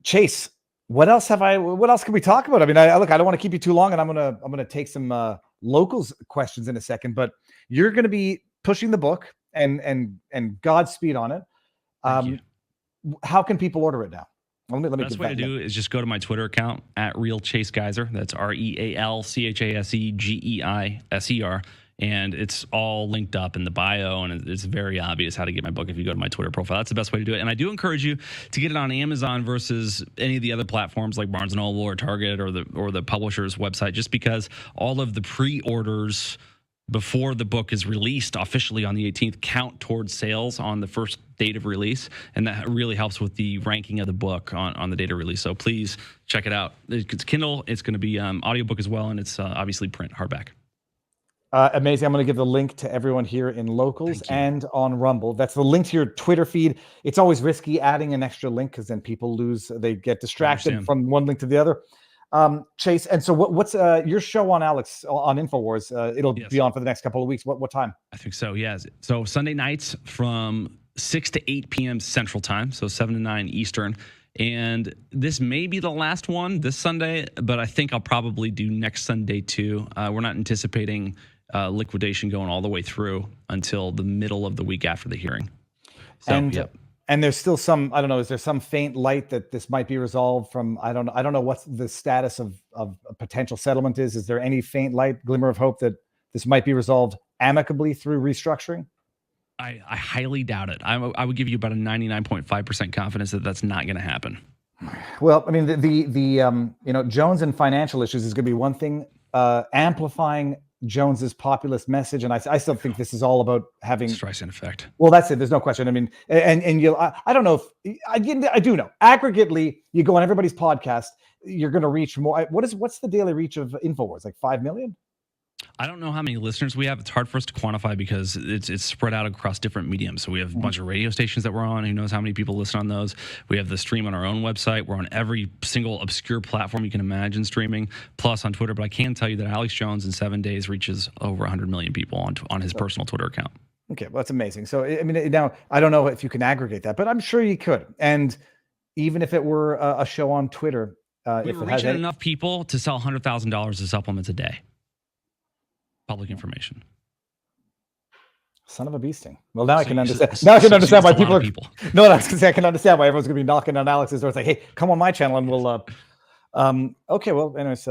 Chase, what else can we talk about? I mean, I don't want to keep you too long, and I'm gonna take some locals questions in a second, but you're going to be pushing the book, and Godspeed on it. Thank you. How can people order it now? Let me the best way to do is just go to my Twitter account at Real Chase Geiser. That's RealChaseGeiser. And it's all linked up in the bio, and it's very obvious how to get my book if you go to my Twitter profile. That's the best way to do it. And I do encourage you to get it on Amazon versus any of the other platforms like Barnes & Noble or Target or the publisher's website, just because all of the pre-orders before the book is released officially on the 18th count towards sales on the first date of release. And that really helps with the ranking of the book on the date of release. So please check it out. It's Kindle. It's going to be audiobook as well. And it's obviously print hardback. Amazing. I'm going to give the link to everyone here in Locals and on Rumble. That's the link to your Twitter feed. It's always risky adding an extra link, because then people they get distracted from one link to the other. Chase, and so what's your show on Alex on Infowars? It'll be on for the next couple of weeks. What time? I think so. Yes. So Sunday nights from 6 to 8 p.m. Central Time, so 7 to 9 Eastern. And this may be the last one this Sunday, but I think I'll probably do next Sunday too. We're not anticipating liquidation going all the way through until the middle of the week after the hearing. So, and there's still some, I don't know, is there some faint light that this might be resolved from, I don't know what the status of a potential settlement is. Is there any faint light, glimmer of hope that this might be resolved amicably through restructuring? I highly doubt it. I would give you about a 99.5% confidence that that's not going to happen. Well, I mean, the Jones and financial issues is going to be one thing. Amplifying Jones's populist message, and I still think this is all about having Streisand effect. Well, that's it. There's no question. I mean, and I don't know if I do know. Aggregately, you go on everybody's podcast, you're going to reach more. What's the daily reach of Infowars? Like 5 million? I don't know how many listeners we have. It's hard for us to quantify because it's spread out across different mediums. So we have a bunch of radio stations that we're on. Who knows how many people listen on those? We have the stream on our own website. We're on every single obscure platform you can imagine streaming, plus on Twitter. But I can tell you that Alex Jones in 7 days reaches over 100 million people on his personal Twitter account. Okay, well, that's amazing. So, I mean, now I don't know if you can aggregate that, but I'm sure you could. And even if it were a show on Twitter, we were reaching enough people to sell $100,000 of supplements a day. Public information. Son of a beasting. Well, now I can understand. Now I can understand why people are. No, I was going to say I can understand why everyone's going to be knocking on Alex's door. It's like, hey, come on my channel and we'll. Okay, well, anyways,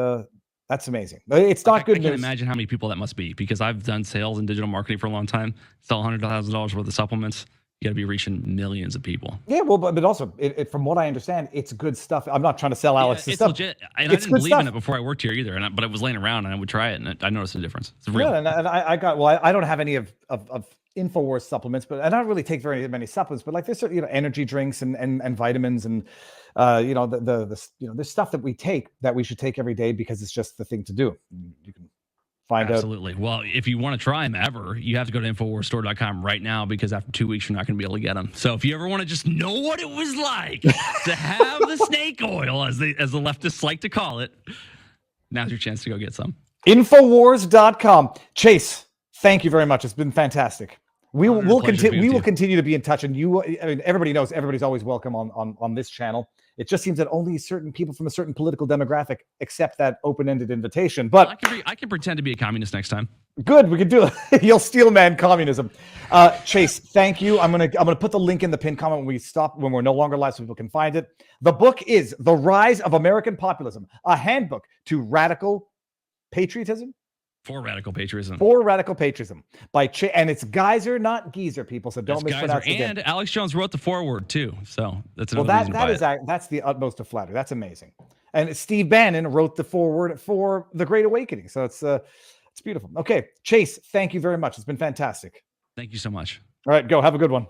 that's amazing. It's not good news. I can imagine how many people that must be, because I've done sales and digital marketing for a long time. Sell $100,000 worth of supplements. You got to be reaching millions of people. Yeah, well, but also, from what I understand, it's good stuff. I'm not trying to sell Alex this It's stuff. legit. And It's I didn't good believe stuff. in it before I worked here either. But I was laying around and I would try it, and I noticed a difference. It's real. Yeah, and I don't have any of Infowars supplements, but I don't really take very many supplements. But like there's energy drinks and vitamins and there's stuff that we take that we should take every day because it's just the thing to do. You can find Absolutely. Well, if you want to try them ever, you have to go to InfoWarsStore.com right now because after 2 weeks, you're not going to be able to get them. So if you ever want to just know what it was like to have the snake oil, as the leftists like to call it, now's your chance to go get some. Infowars.com. Chase, thank you very much. It's been fantastic. We will continue to be in touch, and everybody knows everybody's always welcome on this channel. It just seems that only certain people from a certain political demographic accept that open-ended invitation. But I can pretend to be a communist next time. Good, we can do it. You'll steel man communism. Chase, thank you. I'm gonna put the link in the pinned comment when we're no longer live, so people can find it. The book is The Rise of American Populism: A Handbook to Radical Patriotism. For radical patriotism. And it's Geiser, not Geiser, people. So don't mispronounce it again. And Alex Jones wrote the foreword too. So that's another reason that's the utmost of flattery. That's amazing. And Steve Bannon wrote the foreword for The Great Awakening. So it's beautiful. Okay, Chase, thank you very much. It's been fantastic. Thank you so much. All right, go. Have a good one.